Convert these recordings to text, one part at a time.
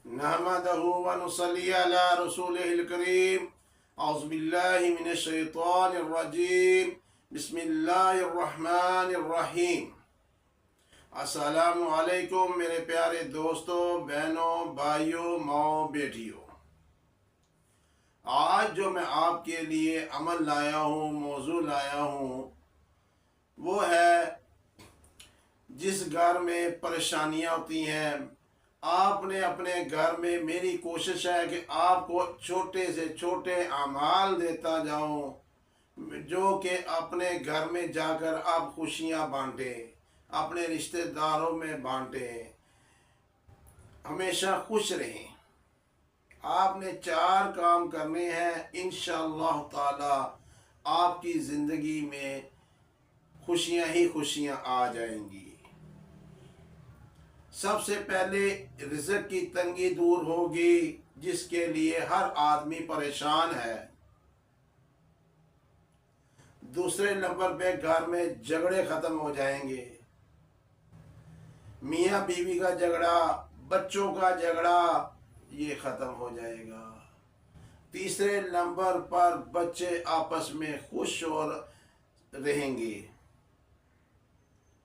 नहमदहु व नुसल्ली अला रसूलिहिल करीम। औज़ु बिल्लाहि मिनश शैतानिर रजीम। बिस्मिल्लाहिर रहमानिर रहीम। अस्सलामु अलैकुम मेरे प्यारे दोस्तों, बहनों, भाइयों, माओ, बेटियों। आज जो मैं आपके लिए अमल लाया हूँ, मौजू लाया हूँ, वो है जिस घर में परेशानियाँ होती हैं, आपने अपने घर में, मेरी कोशिश है कि आपको छोटे से छोटे अमाल देता जाऊं, जो कि अपने घर में जाकर आप खुशियां बांटें, अपने रिश्तेदारों में बांटें, हमेशा खुश रहें। आपने 4 काम करने हैं, इंशाअल्लाह ताला आपकी ज़िंदगी में खुशियां ही खुशियां आ जाएंगी। सबसे पहले रिज़्क़ की तंगी दूर होगी, जिसके लिए हर आदमी परेशान है। दूसरे नंबर पे घर में झगड़े ख़त्म हो जाएंगे, मियाँ बीवी का झगड़ा, बच्चों का झगड़ा, ये ख़त्म हो जाएगा। तीसरे नंबर पर बच्चे आपस में खुश और रहेंगे।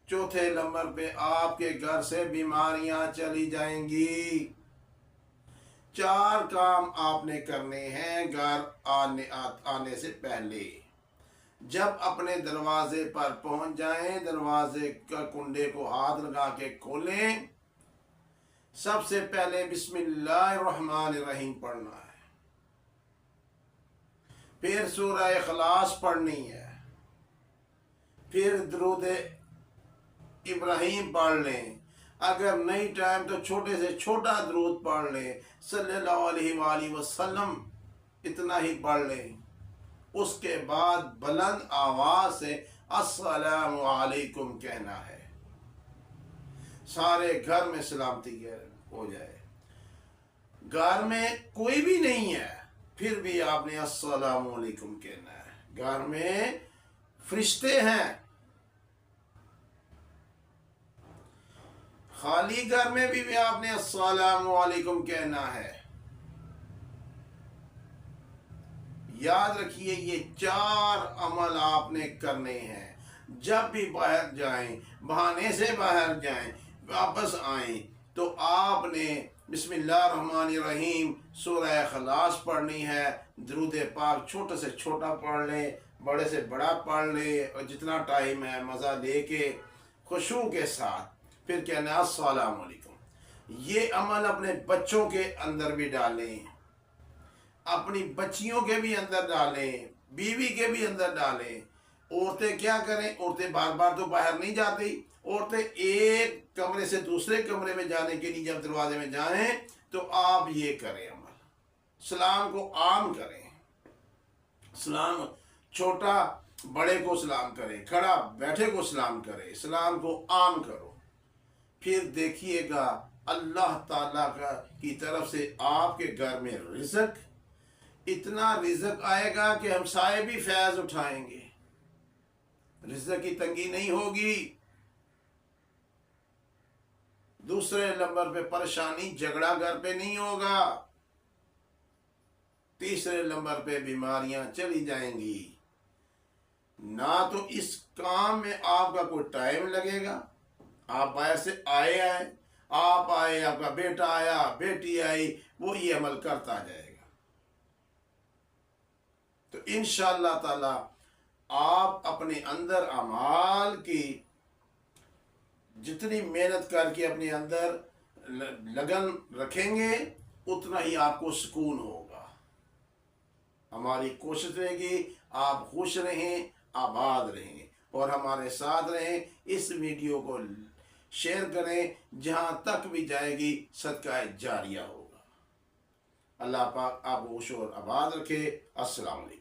चौथे नंबर पे आपके घर से बीमारियां चली जाएंगी। 4 काम आपने करने हैं घर आने से पहले। जब अपने दरवाजे पर पहुंच जाएं, दरवाजे का कुंडे को हाथ लगा के खोलें। सबसे पहले बिस्मिल्लाहिर्रहमानिर्रहीम पढ़ना है, फिर सूरह इखलास पढ़नी है, फिर दुरूद इब्राहिम पढ़ लें। अगर नहीं टाइम तो छोटे से छोटा दुरूद पढ़ लें, सल्लल्लाहु अलैहि वसल्लम, इतना ही पढ़ लें। उसके बाद बुलंद आवाज से अस्सलामु अलैकुम कहना है, सारे घर में सलामती हो जाए। घर में कोई भी नहीं है, फिर भी आपने अस्सलामु अलैकुम कहना है। घर में फरिश्ते हैं, खाली घर में भी आपने अस्सलामु अलैकुम कहना है। याद रखिए, ये 4 अमल आपने करने हैं। जब भी बाहर जाएं, बहाने से बाहर जाएं, वापस आएं, तो आपने बिस्मिल्लाहिर्रहमानिर्रहीम सूरह इखलास पढ़नी है। दुरूद पाक छोटे से छोटा पढ़ लें, बड़े से बड़ा पढ़ लें, और जितना टाइम है मज़ा लेके खुशू के साथ फिर कहना अस्सलामु अलैकुम। ये अमल अपने बच्चों के अंदर भी डालें, अपनी बच्चियों के भी अंदर डालें, बीवी के भी अंदर डालें। औरतें क्या करें, औरतें बार बार तो बाहर नहीं जाती। औरतें एक कमरे से दूसरे कमरे में जाने के लिए जब दरवाजे में जाएं, तो आप ये करें अमल, सलाम को आम करें। सलाम छोटा बड़े को सलाम करें, खड़ा बैठे को सलाम करें, सलाम को आम करो। फिर देखिएगा अल्लाह ताला की तरफ से आपके घर में रिज़्क़, इतना रिज़्क़ आएगा कि हम साए भी फैज़ उठाएंगे। रिज़्क़ की तंगी नहीं होगी। दूसरे नंबर पे परेशानी, झगड़ा घर पे नहीं होगा। तीसरे नंबर पे बीमारियां चली जाएंगी। ना तो इस काम में आपका कोई टाइम लगेगा, आप बाहर से आप आए, आपका बेटा आया, बेटी आई, वो ये अमल करता जाएगा। तो इंशाअल्लाह ताला आप अपने अंदर अमाल की जितनी मेहनत करके अपने अंदर लगन रखेंगे, उतना ही आपको सुकून होगा। हमारी कोशिश रहेगी आप खुश रहें, आबाद रहें, और हमारे साथ रहें। इस वीडियो को शेयर करें, जहां तक भी जाएगी सदका जारिया होगा। अल्लाह पाक आपको खुश और आबाद रखे। अस्सलाम वालेकुम।